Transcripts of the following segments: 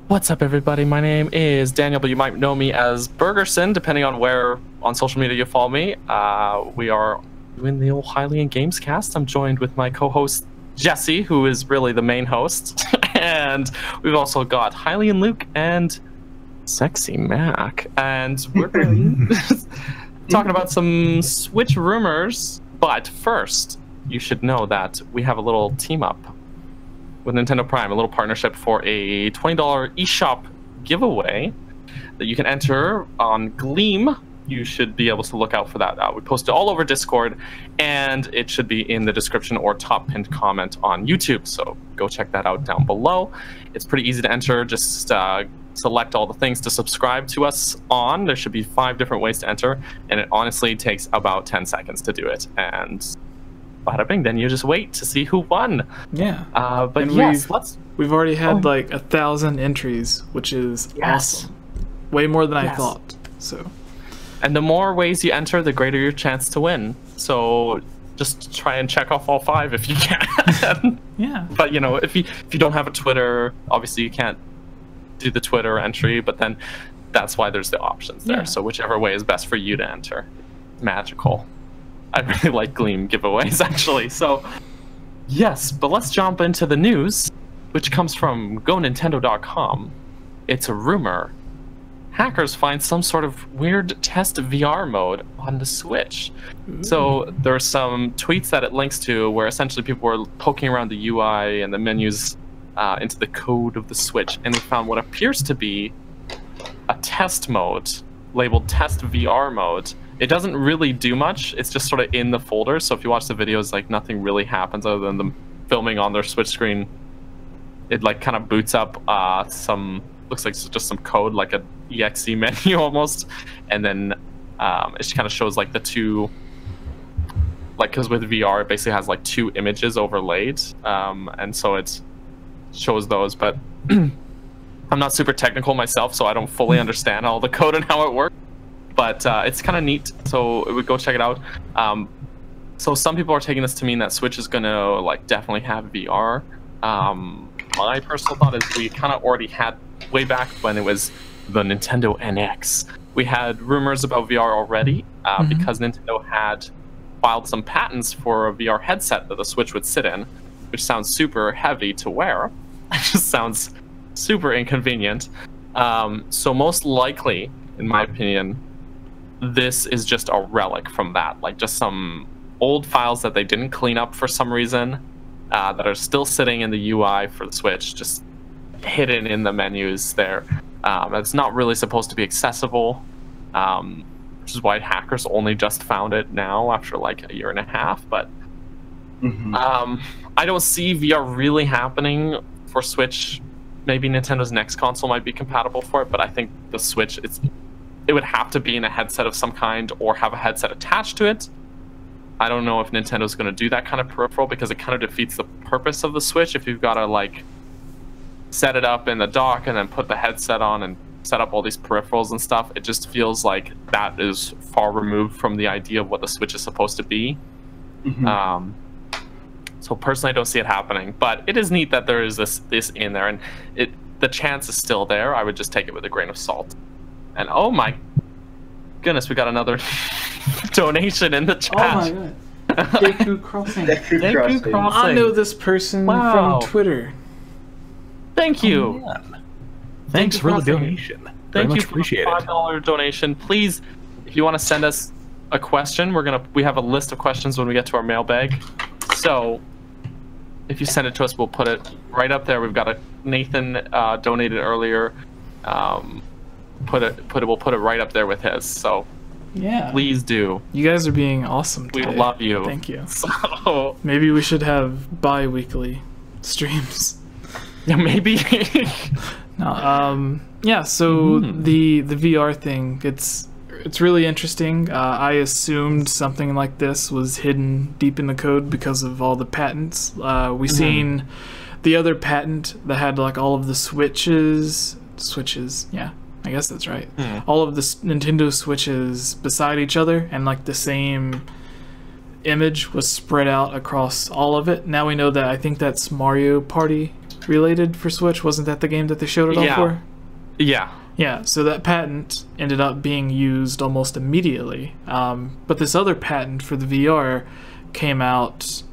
What's up, everybody? My name is Daniel, but you might know me as Burgerson, depending on where on social media you follow me. We are doing the old Hylian Games cast. I'm joined with my co-host, Jesse, who is really the main host. And we've also got Hylian Luke and Sexy Mac. And we're talking about some Switch rumors. But first, you should know that we have a little team-up with Nintendo Prime, a little partnership for a $20 eShop giveaway that you can enter on Gleam. You should be able to look out for that. We post it all over Discord, and it should be in the description or top pinned comment on YouTube. So go check that out down below. It's pretty easy to enter. Just select all the things to subscribe to us on. There should be 5 different ways to enter, and it honestly takes about 10 seconds to do it. And bada bing, then you just wait to see who won. Yeah. But and yes, we've already had like 1,000 entries, which is awesome. Way more than I thought. So. And the more ways you enter, the greater your chance to win. So just try and check off all 5 if you can. Yeah. But you know, if you don't have a Twitter, obviously you can't do the Twitter entry. But then that's why there's the options there. Yeah. So whichever way is best for you to enter, magical. I really like Gleam giveaways, actually. So, yes, but let's jump into the news, which comes from GoNintendo.com. It's a rumor. Hackers find some sort of weird test VR mode on the Switch. So there are some tweets that it links to where essentially people were poking around the UI and the menus into the code of the Switch, and they found what appears to be a test mode labeled Test VR Mode. It doesn't really do much. It's just sort of in the folder. So if you watch the videos, like nothing really happens other than them filming on their Switch screen. It like kind of boots up some, looks like just some code, like a exe menu almost, and then it just kind of shows like the 2, like, because with VR it basically has like 2 images overlaid, and so it shows those. But I'm not super technical myself, so I don't fully understand all the code and how it works. But it's kind of neat, so we go check it out. So some people are taking this to mean that Switch is gonna like definitely have VR. My personal thought is we kind of already had, way back when it was the Nintendo NX, we had rumors about VR already because Nintendo had filed some patents for a VR headset that the Switch would sit in, which sounds super heavy to wear. It just sounds super inconvenient. So most likely, in my opinion, this is just a relic from that, like just some old files that they didn't clean up for some reason, that are still sitting in the UI for the Switch, just hidden in the menus there. It's not really supposed to be accessible, which is why hackers only just found it now after like 1.5 years. But I don't see VR really happening for Switch. Maybe Nintendo's next console might be compatible for it, but I think the Switch, it would have to be in a headset of some kind or have a headset attached to it. I don't know if Nintendo's going to do that kind of peripheral, because it kind of defeats the purpose of the Switch if you've got to like set it up in the dock and then put the headset on and set up all these peripherals and stuff. It just feels like that is far removed from the idea of what the Switch is supposed to be. So personally, I don't see it happening, but it is neat that there is this in there, and the chance is still there. I would just take it with a grain of salt. And oh my goodness, we got another donation in the chat. Oh my god. Deku Crossing. Deku Crossing. I know this person from Twitter. Thank you. Oh, thanks for the donation. Thank you for the $5 donation. Please, if you want to send us a question, we have a list of questions when we get to our mailbag. So if you send it to us, we'll put it right up there. We've got a Nathan donated earlier. We'll put it right up there with his. So yeah, please do. You guys are being awesome today. We love you. Thank you. So maybe we should have bi-weekly streams. Yeah, maybe. No, yeah, so the VR thing, it's really interesting. I assumed something like this was hidden deep in the code because of all the patents. We seen the other patent that had like all of the switches, yeah, I guess that's right. All of the Nintendo Switches beside each other, and like the same image was spread out across all of it. Now we know that, I think that's Mario Party related for Switch. Wasn't that the game that they showed it off for? Yeah. Yeah, so that patent ended up being used almost immediately. But this other patent for the VR came out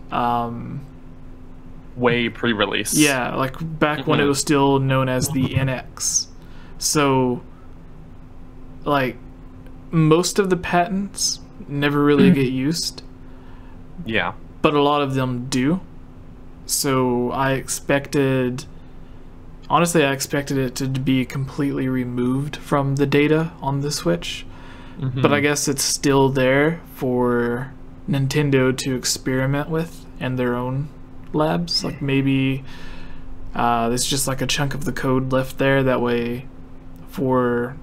way pre-release. Yeah, like back when it was still known as the NX. So, like, most of the patents never really get used. Yeah. But a lot of them do. So honestly, I expected it to be completely removed from the data on the Switch. But I guess it's still there for Nintendo to experiment with in their own labs. Like maybe there's just like a chunk of the code left there. That way, for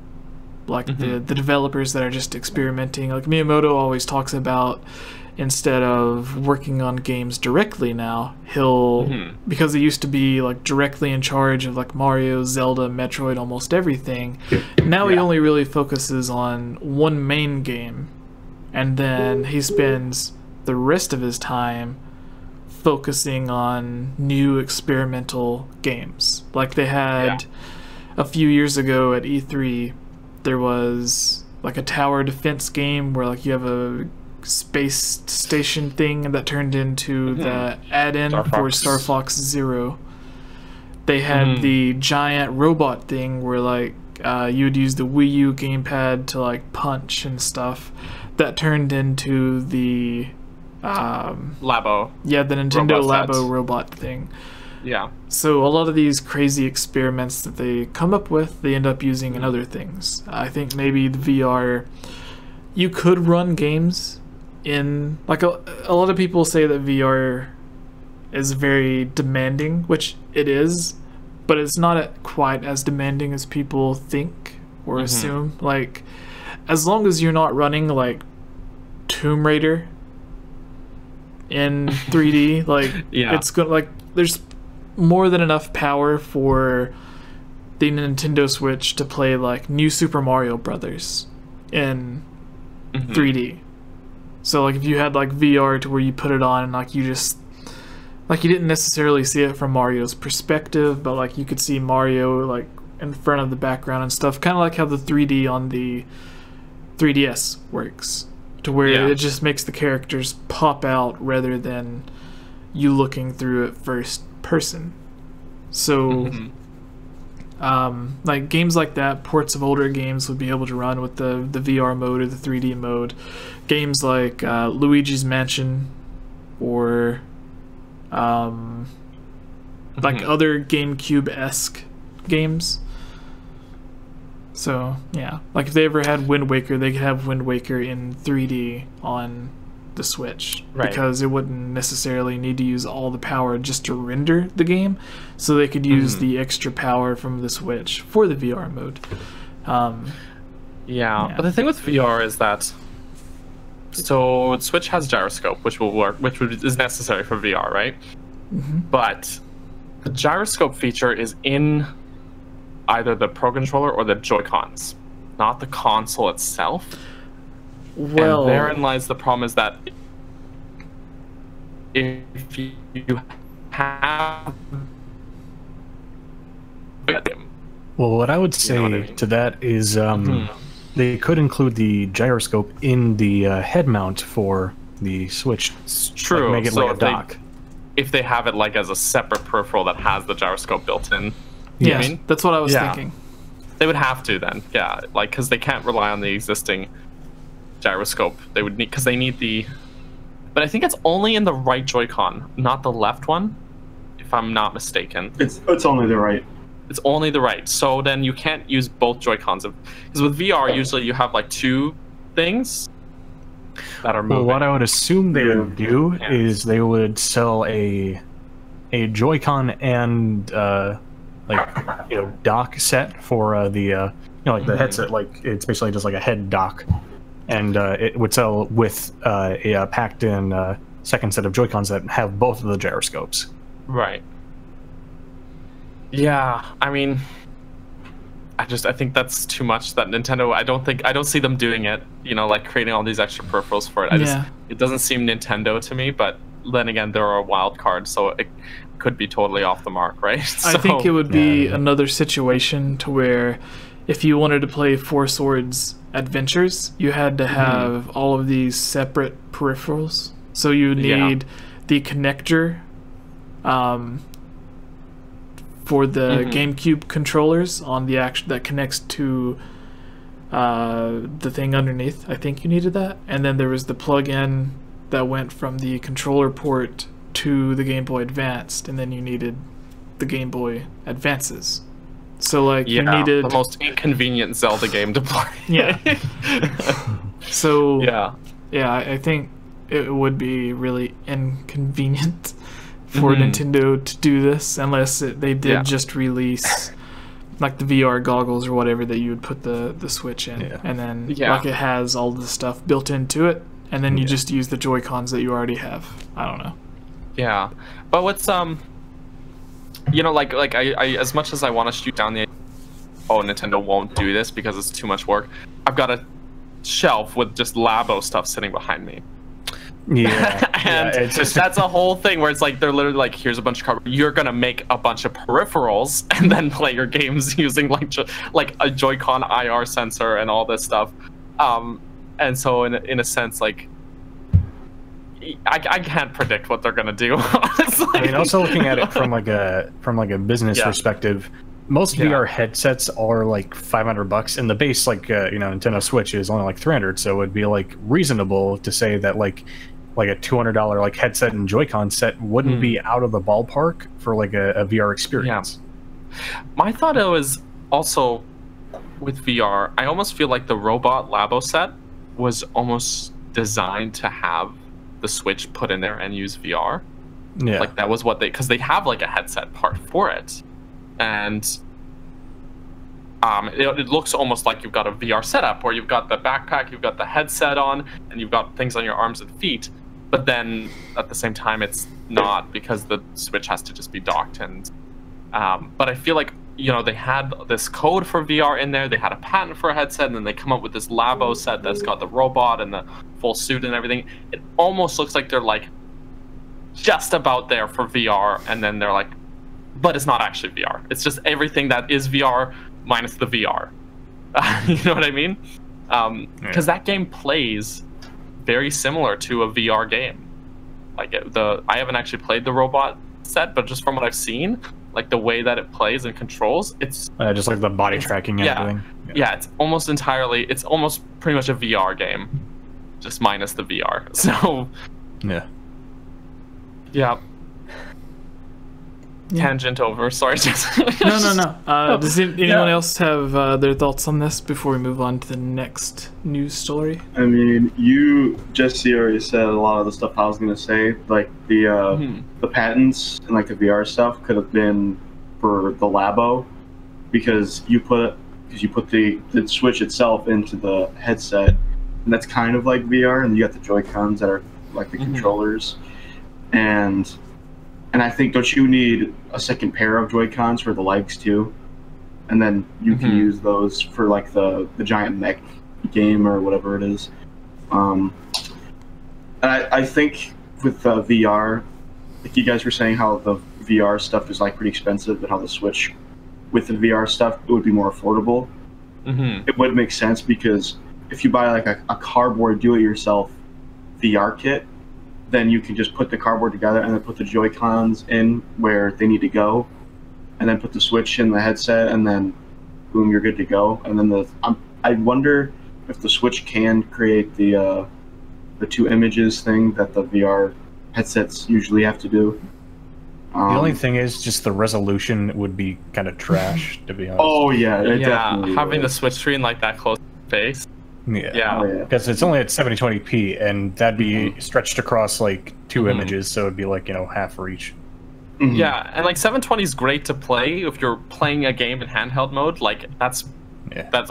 like the developers that are just experimenting, like Miyamoto always talks about, instead of working on games directly now, he'll because he used to be like directly in charge of like Mario, Zelda, Metroid, almost everything. Now he only really focuses on one main game, and then he spends the rest of his time focusing on new experimental games. Like they had a few years ago at E3, there was like a tower defense game where like you have a space station thing that turned into the add-in for Star Fox Zero. They had the giant robot thing where like you would use the Wii U gamepad to like punch and stuff. That turned into the Labo. Yeah, the Nintendo robot Labo set. robot thing. Yeah. So a lot of these crazy experiments that they come up with, they end up using in other things. I think maybe the VR, you could run games in, like a lot of people say that VR is very demanding, which it is, but it's not quite as demanding as people think or assume. Like, as long as you're not running like Tomb Raider in 3D, like it's gonna, like, there's more than enough power for the Nintendo Switch to play like New Super Mario Brothers in 3D. So like if you had like VR to where you put it on and like you just, like, you didn't necessarily see it from Mario's perspective, but like you could see Mario like in front of the background and stuff, kind of like how the 3D on the 3DS works, to where it just makes the characters pop out rather than you looking through it first person. So like games like that, ports of older games would be able to run with the VR mode or the 3D mode. Games like Luigi's Mansion or like other GameCube-esque games. So yeah, like if they ever had Wind Waker, they could have Wind Waker in 3D on the Switch, because it wouldn't necessarily need to use all the power just to render the game, so they could use the extra power from the Switch for the VR mode. But the thing with VR is that, so Switch has gyroscope, which will work, which is necessary for VR, right? But the gyroscope feature is in either the Pro Controller or the Joy-Cons, not the console itself. Well, and therein lies the problem, is that if you have... Well, what I would say to that is they could include the gyroscope in the head mount for the Switch. It's true. Like, make it so like a dock. If they have it like as a separate peripheral that has the gyroscope built in. Yeah, I mean? That's what I was thinking. They would have to then, like, because they can't rely on the existing gyroscope. They would need, because they need the, but I think it's only in the right Joy-Con, not the left one, if I'm not mistaken. It's only the right. It's only the right. So then you can't use both Joy-Cons, because with VR usually you have like two things that are moving. Well, what I would assume they would do is they would sell a Joy-Con and dock set for the like the headset. Like, it's basically just like a head dock, and it would sell with a packed in second set of Joy-Cons that have both of the gyroscopes. Right. Yeah, I mean, I think that's too much. That Nintendo, I don't see them doing it. Like creating all these extra peripherals for it. It doesn't seem Nintendo to me. But then again, there are wild cards. So could be totally off the mark, right? I think it would be another situation to where if you wanted to play Four Swords Adventures, you had to have all of these separate peripherals. So you need the connector for the GameCube controllers on the that connects to the thing underneath. I think you needed that. And then there was the plug-in that went from the controller port to the Game Boy Advanced, and then you needed the Game Boy Advances. So like you needed the most inconvenient Zelda game to play. So I think it would be really inconvenient for Nintendo to do this unless they did just release like the VR goggles or whatever that you would put the Switch in, and then like it has all the stuff built into it, and then you just use the Joy-Cons that you already have. I don't know. Yeah, but what's you know, like I as much as I want to shoot down the Nintendo won't do this because it's too much work, I've got a shelf with just Labo stuff sitting behind me. And it's just, that's a whole thing where it's like they're literally like, here's a bunch of cardboard, you're gonna make a bunch of peripherals and then play your games using like a Joy-Con IR sensor and all this stuff. And so in a sense, like I can't predict what they're gonna do. Honestly. I mean, also looking at it from like a business perspective, most VR headsets are like $500, and the base Nintendo Switch is only like 300. So it would be like reasonable to say that like a $200 like headset and Joy-Con set wouldn't be out of the ballpark for like a VR experience. My thought was also with VR, I almost feel like the robot Labo set was almost designed to have the Switch put in there and use VR. Like that was what because they have like a headset part for it, and it looks almost like you've got a VR setup where you've got the backpack, you've got the headset on, and you've got things on your arms and feet. But then at the same time, it's not, because the Switch has to just be docked. And but I feel like, you know, they had this code for VR in there, they had a patent for a headset, and then they come up with this Labo set that's got the robot and the full suit and everything. It almost looks like they're like just about there for VR, and then they're like, but it's not actually VR. It's just everything that is VR minus the VR. You know what I mean? Because that game plays very similar to a VR game. Like I haven't actually played the robot set, but just from what I've seen, like the way that it plays and controls, it's just like the body tracking and everything. Yeah, it's almost pretty much a VR game, just minus the VR. So tangent over. Sorry. No. Does anyone else have their thoughts on this before we move on to the next news story? I mean, Jesse already said a lot of the stuff I was gonna say. Like the patents and like the VR stuff could have been for the Labo, because you put the Switch itself into the headset, and that's kind of like VR, and you got the Joy-Cons that are like the controllers, and I think, don't you need a second pair of Joy-Cons for the legs too? And then you can use those for like the giant mech game or whatever it is. And I think with VR, like you guys were saying how the VR stuff is like pretty expensive, but how the Switch with the VR stuff, it would be more affordable. It would make sense, because if you buy like a cardboard do-it-yourself VR kit, then you can just put the cardboard together and then put the Joy-Cons in where they need to go, and then put the Switch in the headset, and then boom, you're good to go. And then I wonder if the Switch can create the two images thing that the VR headsets usually have to do. The only thing is, just the resolution would be kind of trash, to be honest. Oh yeah, definitely having the Switch screen like that close to the face. Because it's only at 7020p, and that'd be stretched across like two images, so it'd be like, half for each. Yeah, and like 720 is great to play if you're playing a game in handheld mode. Like that's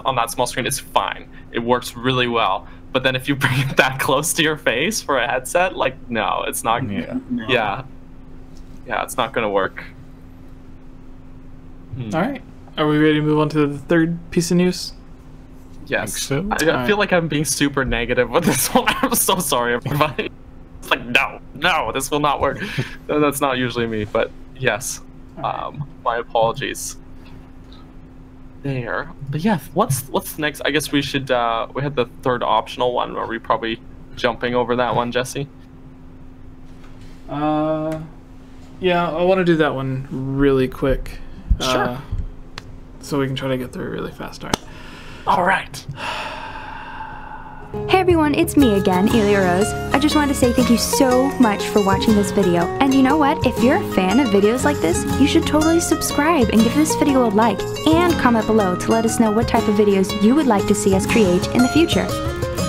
on that small screen, it's fine. It works really well. But then if you bring it that close to your face for a headset, like no, it's not. Yeah, it's not gonna work. All right, are we ready to move on to the third piece of news? Yes. So. I feel like I'm being super negative with this one. I'm so sorry, everybody. It's like, no, this will not work. That's not usually me, but Yes. My apologies. There. But yeah, what's next? I guess we should we had the third optional one. Are we probably jumping over that one, Jesse? Yeah, I want to do that one really quick. Sure. So we can try to get through it really fast. All right. Hey everyone, it's me again, Elia Rose. I just wanted to say thank you so much for watching this video. And you know what? If you're a fan of videos like this, you should totally subscribe and give this video a like and comment below to let us know what type of videos you would like to see us create in the future.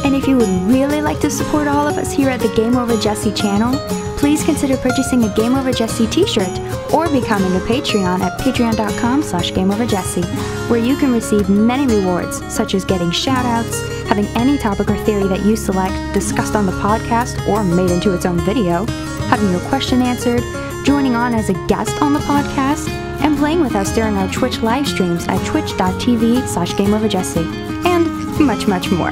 And if you would really like to support all of us here at the GameOverJesse channel, please consider purchasing a GameOverJesse t-shirt or becoming a Patreon at patreon.com/GameOverJesse, where you can receive many rewards, such as getting shoutouts, having any topic or theory that you select discussed on the podcast or made into its own video, having your question answered, joining on as a guest on the podcast, and playing with us during our Twitch live streams at twitch.tv/GameOverJesse, and much, much more.